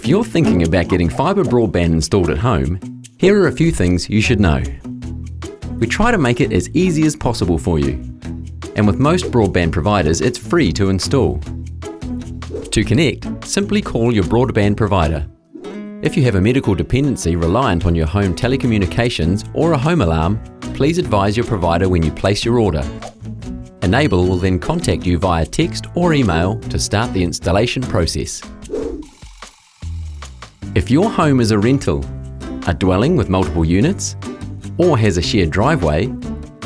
you're thinking about getting fibre broadband installed at home, here are a few things you should know. We try to make it as easy as possible for you, and with most broadband providers it's free to install. To connect, simply call your broadband provider. If you have a medical dependency reliant on your home telecommunications or a home alarm, please advise your provider when you place your order. Enable will then contact you via text or email to start the installation process. If your home is a rental, a dwelling with multiple units, or has a shared driveway,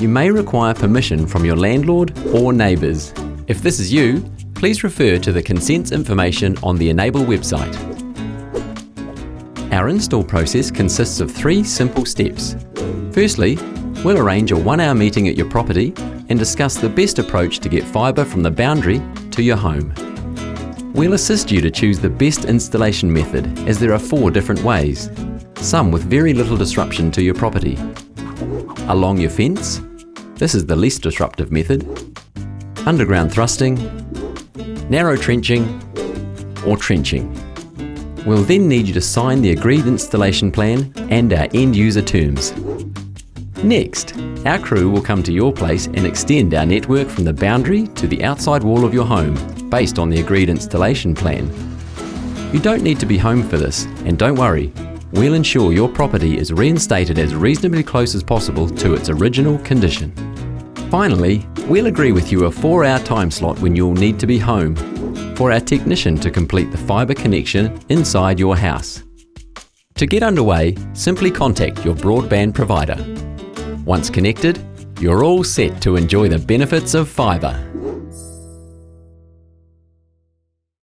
you may require permission from your landlord or neighbours. If this is you, please refer to the consents information on the Enable website. Our install process consists of 3 simple steps. Firstly, we'll arrange a 1-hour meeting at your property and discuss the best approach to get fibre from the boundary to your home. We'll assist you to choose the best installation method, as there are 4 different ways, some with very little disruption to your property. Along your fence, this is the least disruptive method. Underground thrusting, narrow trenching, or trenching. We'll then need you to sign the agreed installation plan and our end user terms. Next, our crew will come to your place and extend our network from the boundary to the outside wall of your home, based on the agreed installation plan. You don't need to be home for this, and don't worry, we'll ensure your property is reinstated as reasonably close as possible to its original condition. Finally, we'll agree with you a 4-hour time slot when you'll need to be home for our technician to complete the fibre connection inside your house. To get underway, simply contact your broadband provider. Once connected, you're all set to enjoy the benefits of fibre.